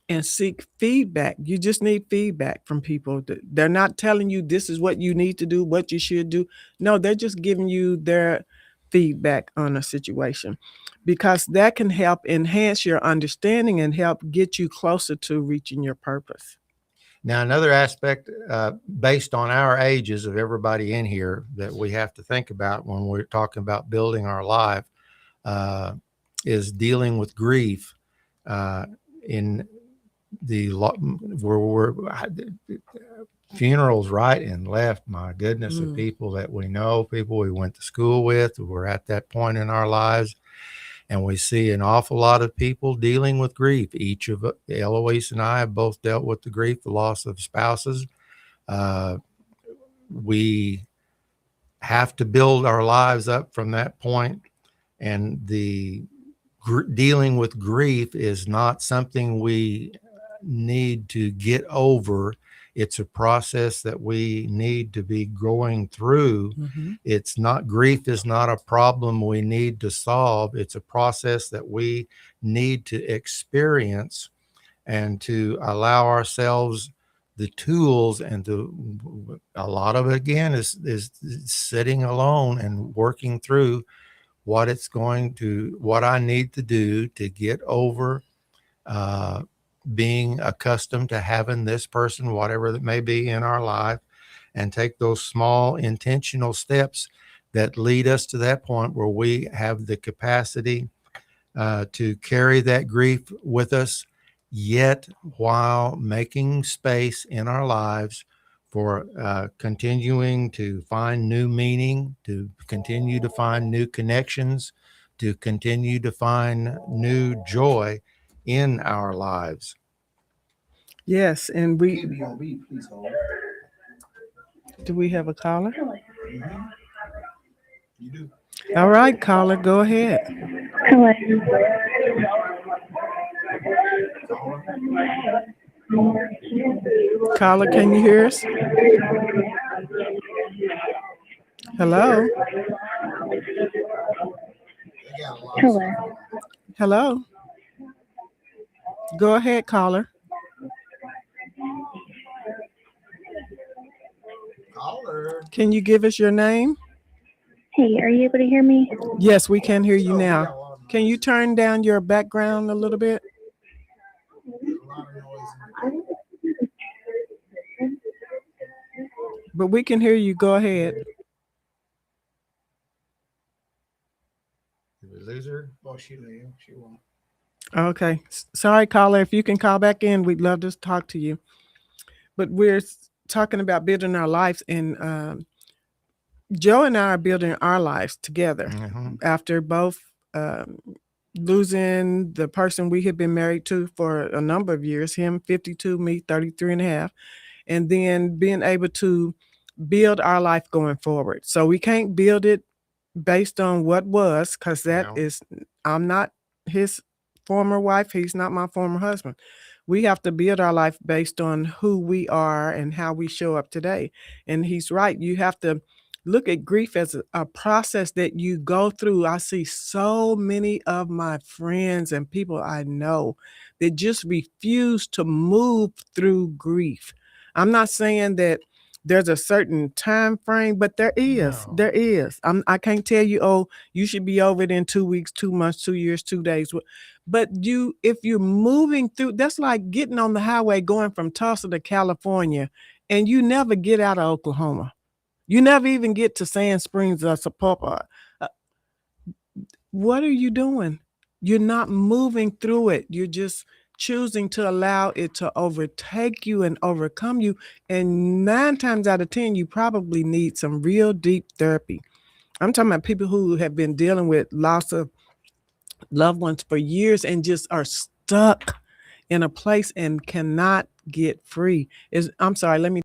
and seek feedback. You just need feedback from people. They're not telling you this is what you need to do, what you should do. No, they're just giving you their feedback on a situation, because that can help enhance your understanding and help get you closer to reaching your purpose. Now, another aspect based on our ages of everybody in here that we have to think about when we're talking about building our life is dealing with grief in where funerals right and left. My goodness, of people that we know, people we went to school with, we're at that point in our lives, and we see an awful lot of people dealing with grief. Each of Ellouise and I have both dealt with the grief, the loss of spouses. We have to build our lives up from that point, and dealing with grief is not something we need to get over It's a process that we need to be going through. It's not, grief is not a problem we need to solve. It's a process that we need to experience and to allow ourselves the tools, and to, a lot of it again is sitting alone and working through what I need to do to get over uh, being accustomed to having this person, whatever that may be in our life, and take those small intentional steps that lead us to that point where we have the capacity to carry that grief with us, yet while making space in our lives for continuing to find new meaning, to continue to find new connections, to continue to find new joy in our lives. Yes, and we KBOB, please hold. do we have a caller? You do. All right, caller, go ahead. Hello. Caller, can you hear us? Hello? Hello. Hello? Go ahead, caller. Can you give us your name? Hey, are you able to hear me? Yes, we can hear you now. Can you turn down your background a little bit? But we can hear you. Go ahead. Did we lose her? Oh, she left. She won't. Okay. Sorry, caller. If you can call back in, we'd love to talk to you. But we're talking about building our lives, and Joe and I are building our lives together after both losing the person we had been married to for a number of years, him 52, me 33 and a half, and then being able to build our life going forward. So we can't build it based on what was, because that is, I'm not his former wife. He's not my former husband. We have to build our life based on who we are and how we show up today. And he's right. You have to look at grief as a process that you go through. I see so many of my friends and people I know that just refuse to move through grief. I'm not saying that there's a certain time frame, but there is. No. There is. I can't tell you, oh, you should be over it in 2 weeks, 2 months, 2 years, 2 days. But if you're moving through, that's like getting on the highway going from Tulsa to California, and you never get out of Oklahoma. You never even get to Sand Springs or Sapulpa. What are you doing? You're not moving through it. You're just choosing to allow it to overtake you and overcome you. And 9 times out of 10, you probably need some real deep therapy. I'm talking about people who have been dealing with loss of loved ones for years and just are stuck in a place and cannot get free. I'm sorry,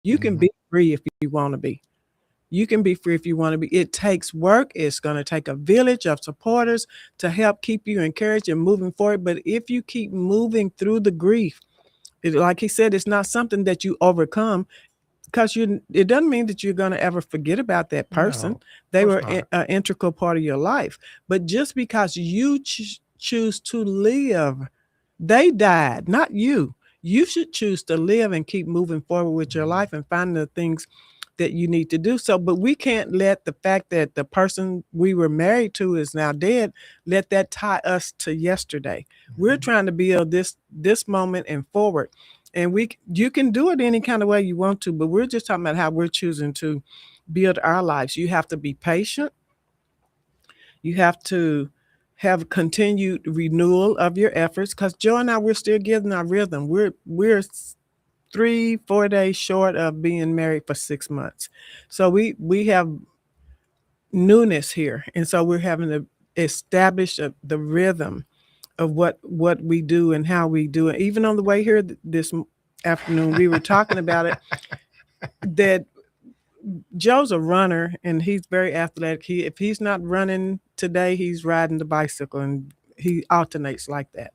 you can be free if you want to be. You can be free if you want to be. It takes work. It's going to take a village of supporters to help keep you encouraged and moving forward. But if you keep moving through the grief, like he said, it's not something that you overcome, because it doesn't mean that you're going to ever forget about that person. No, they were an integral part of your life. But just because you choose to live, they died, not you. You should choose to live and keep moving forward with your life and find the things that you need to do. So, but we can't let the fact that the person we were married to is now dead, let that tie us to yesterday. We're trying to build this moment and forward. And you can do it any kind of way you want to, but we're just talking about how we're choosing to build our lives. You have to be patient. You have to have continued renewal of your efforts, because Joe and I, we're still getting our rhythm. We're 3-4 days short of being married for 6 months. So we have newness here. And so we're having to establish the rhythm of what we do and how we do it. Even on the way here this afternoon, we were talking about it, that Joe's a runner and he's very athletic. If he's not running today, he's riding the bicycle, and he alternates like that.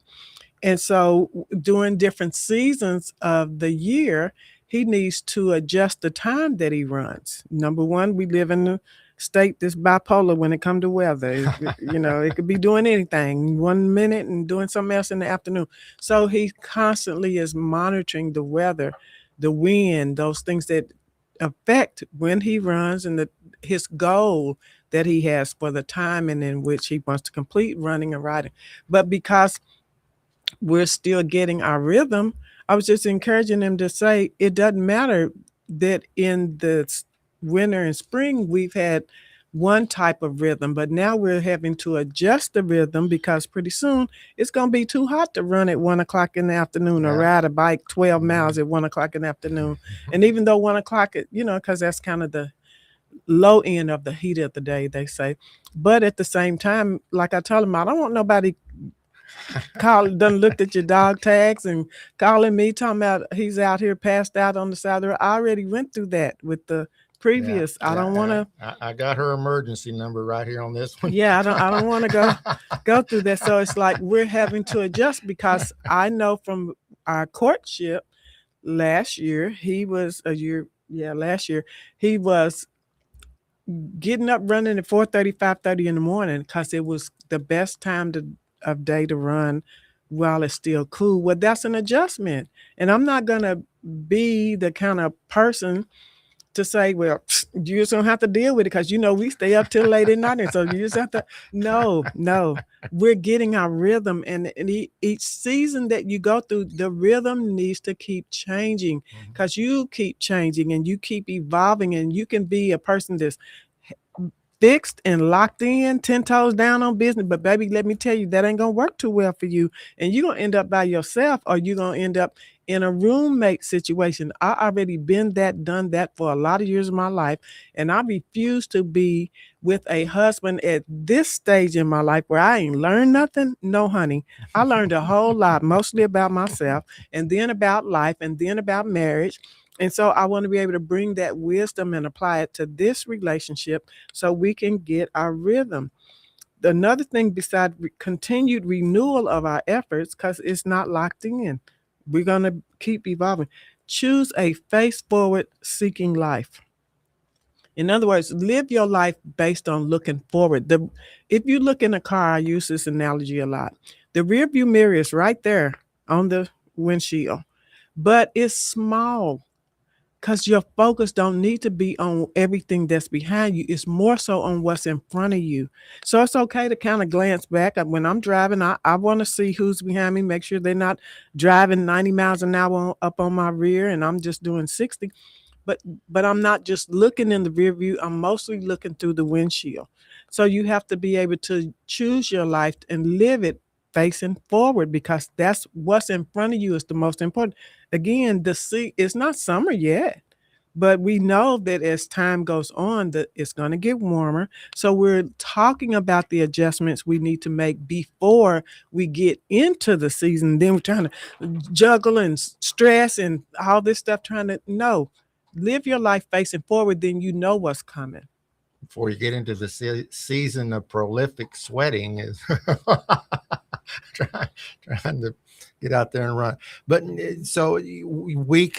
And so during different seasons of the year, he needs to adjust the time that he runs. Number one, we live in a state that's bipolar when it comes to weather. It could be doing anything 1 minute and doing something else in the afternoon. So he constantly is monitoring the weather, the wind, those things that affect when he runs and his goal that he has for the timing in which he wants to complete running and riding. But because we're still getting our rhythm, I was just encouraging them to say it doesn't matter that in the winter and spring we've had one type of rhythm, but now we're having to adjust the rhythm because pretty soon it's going to be too hot to run at 1 o'clock in the afternoon or ride a bike 12 miles at 1 o'clock in the afternoon. And even though 1 o'clock, because that's kind of the low end of the heat of the day, they say. But at the same time, like I told them, I don't want nobody done looked at your dog tags and calling me talking about he's out here passed out on the side of the road. I already went through that with the previous. I don't want to. I got her emergency number right here on this one. Yeah, I don't want to go through that. So it's like we're having to adjust because I know from our courtship last year, last year, he was getting up running at 4:30, 5:30 in the morning because it was the best time of day to run while it's still cool. Well, that's an adjustment. And I'm not going to be the kind of person to say, well, you just don't have to deal with it because, we stay up till late at night. And so you just have to. No, we're getting our rhythm. And each season that you go through, the rhythm needs to keep changing because you keep changing and you keep evolving. And you can be a person that's fixed and locked in, 10 toes down on business. But baby, let me tell you, that ain't going to work too well for you. And you're going to end up by yourself or you're going to end up in a roommate situation. I already done that for a lot of years of my life. And I refuse to be with a husband at this stage in my life where I ain't learned nothing. No, honey. I learned a whole lot, mostly about myself and then about life and then about marriage. And so I want to be able to bring that wisdom and apply it to this relationship so we can get our rhythm. Another thing besides continued renewal of our efforts, because it's not locked in, we're going to keep evolving. Choose a face-forward seeking life. In other words, live your life based on looking forward. If you look in a car, I use this analogy a lot. The rearview mirror is right there on the windshield, but it's small. Because your focus don't need to be on everything that's behind you. It's more so on what's in front of you. So it's okay to kind of glance back. When I'm driving, I want to see who's behind me, make sure they're not driving 90 miles an hour up on my rear and I'm just doing 60. But I'm not just looking in the rear view. I'm mostly looking through the windshield. So you have to be able to choose your life and live it facing forward because that's what's in front of you is the most important. Again, it's not summer yet, but we know that as time goes on, that it's going to get warmer. So we're talking about the adjustments we need to make before we get into the season. Then we're trying to juggle and stress and all this stuff, live your life facing forward, then you know what's coming. Before you get into the season of prolific sweating is trying to get out there and run. But so we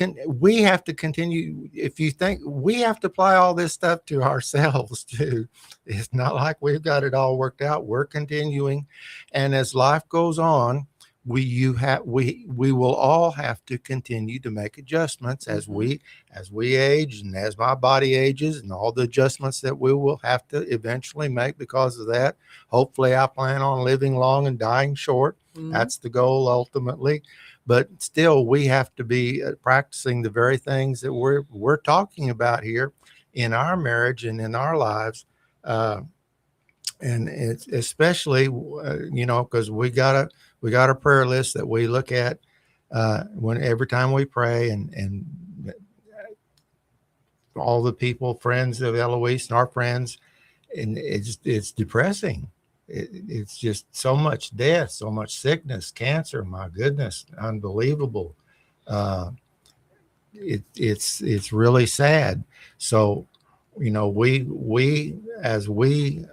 have to continue. If you think we have to apply all this stuff to ourselves too, it's not like we've got it all worked out. We're continuing. And as life goes on, we will all have to continue to make adjustments as we age and as my body ages and all the adjustments that we will have to eventually make because of that. Hopefully I plan on living long and dying short. That's the goal ultimately, but still we have to be practicing the very things that we're talking about here in our marriage and in our lives. And it's especially, because we got a prayer list that we look at every time we pray, and all the people, friends of Ellouise and our friends, and it's depressing. It's just so much death, so much sickness, cancer. My goodness, unbelievable. It's really sad. So, we as we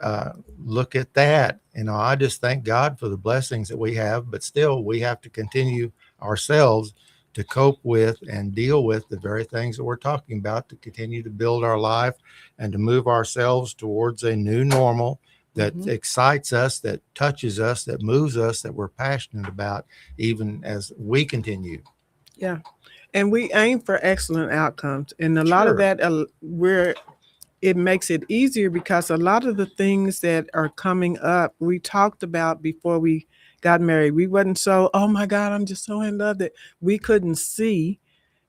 look at that. I just thank God for the blessings that we have, but still we have to continue ourselves to cope with and deal with the very things that we're talking about, to continue to build our life and to move ourselves towards a new normal that excites us, that touches us, that moves us, that we're passionate about, even as we continue. Yeah. And we aim for excellent outcomes. And a lot of that, it makes it easier because a lot of the things that are coming up, we talked about before we got married. We wasn't so, oh my God, I'm just so in love, that we couldn't see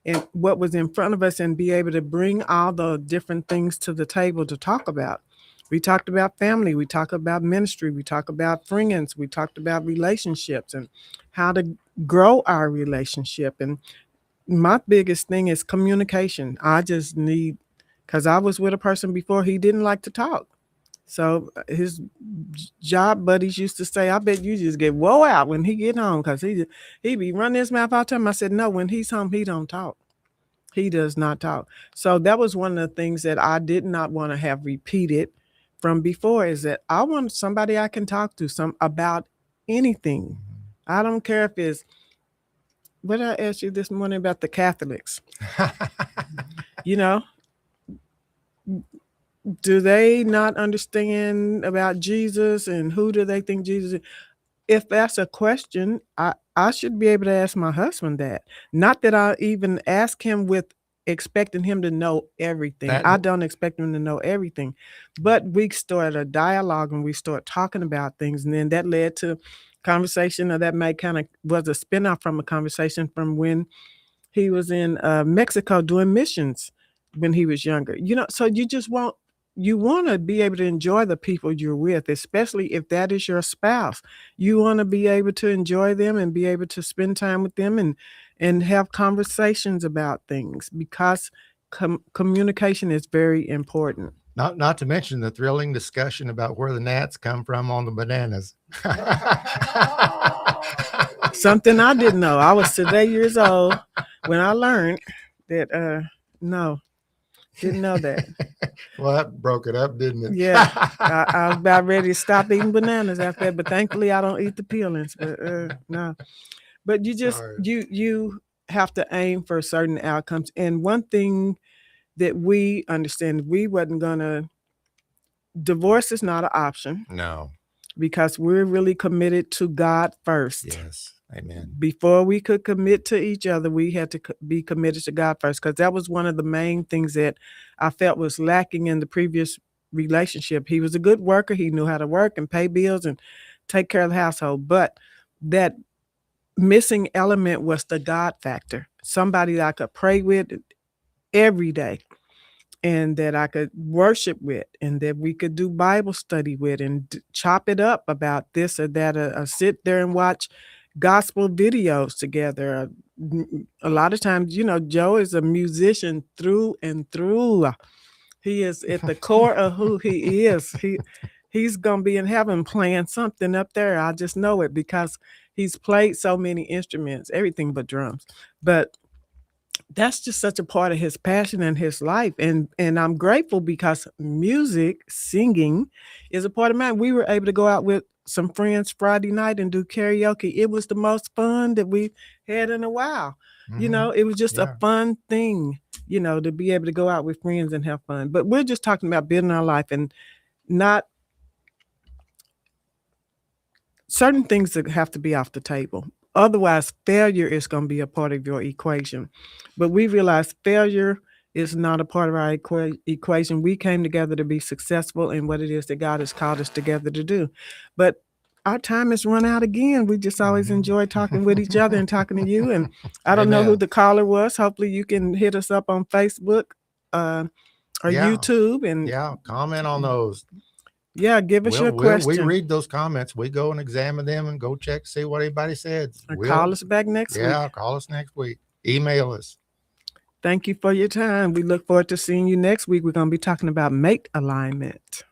and what was in front of us and be able to bring all the different things to the table to talk about. We talked about family, we talked about ministry, we talked about friends, we talked about relationships and how to grow our relationship. And my biggest thing is communication. I just need, because I was with a person before, he didn't like to talk. So his job buddies used to say, I bet you just get woe out when he get home, because he be running his mouth all the time. I said, no, when he's home, he don't talk. He does not talk. So that was one of the things that I did not want to have repeated from before, is that I want somebody I can talk to about anything. I don't care if it's, what I asked you this morning about the Catholics. Do they not understand about Jesus and who do they think Jesus is? If that's a question, I should be able to ask my husband that. Not that I even ask him with expecting him to know everything. I don't expect him to know everything. But we started a dialogue and we started talking about things. And then that led to conversation, or that may kind of was a spinoff from a conversation from when he was in Mexico doing missions when he was younger. So you want to be able to enjoy the people you're with, especially if that is your spouse. You want to be able to enjoy them and be able to spend time with them and have conversations about things, because communication is very important. Not to mention the thrilling discussion about where the gnats come from on the bananas. Something I didn't know. I was today years old when I learned that, no, didn't know that. Well, that broke it up, didn't it? Yeah, I was about ready to stop eating bananas after that, but thankfully I don't eat the peelings. But no, but you just you have to aim for certain outcomes. And one thing that we understand, we wasn't gonna, divorce is not an option. No, because we're really committed to God first. Yes. Amen. Before we could commit to each other, we had to be committed to God first, because that was one of the main things that I felt was lacking in the previous relationship. He was a good worker. He knew how to work and pay bills and take care of the household. But that missing element was the God factor. Somebody that I could pray with every day, and that I could worship with, and that we could do Bible study with, and chop it up about this or that, or sit there and watch gospel videos together. A lot of times, Joe is a musician through and through. He is at the core of who he is. He's gonna be in heaven playing something up there. I just know it, because he's played so many instruments, everything but drums. But that's just such a part of his passion and his life. And I'm grateful, because music, singing is a part of mine. We were able to go out with some friends Friday night and do karaoke. It was the most fun that we've had in a while. Mhm. It was just a fun thing, to be able to go out with friends and have fun. But we're just talking about building our life, and not certain things that have to be off the table. Otherwise, failure is going to be a part of your equation. But we realize failure is not a part of our equation. We came together to be successful in what it is that God has called us together to do. But our time has run out again. We just always enjoy talking with each other and talking to you. And I don't know who the caller was. Hopefully you can hit us up on Facebook or YouTube. And comment on those. Yeah, give us your question. We read those comments. We go and examine them and go check, see what anybody said. Or call us back next week. Yeah, call us next week. Email us. Thank you for your time. We look forward to seeing you next week. We're going to be talking about mate alignment.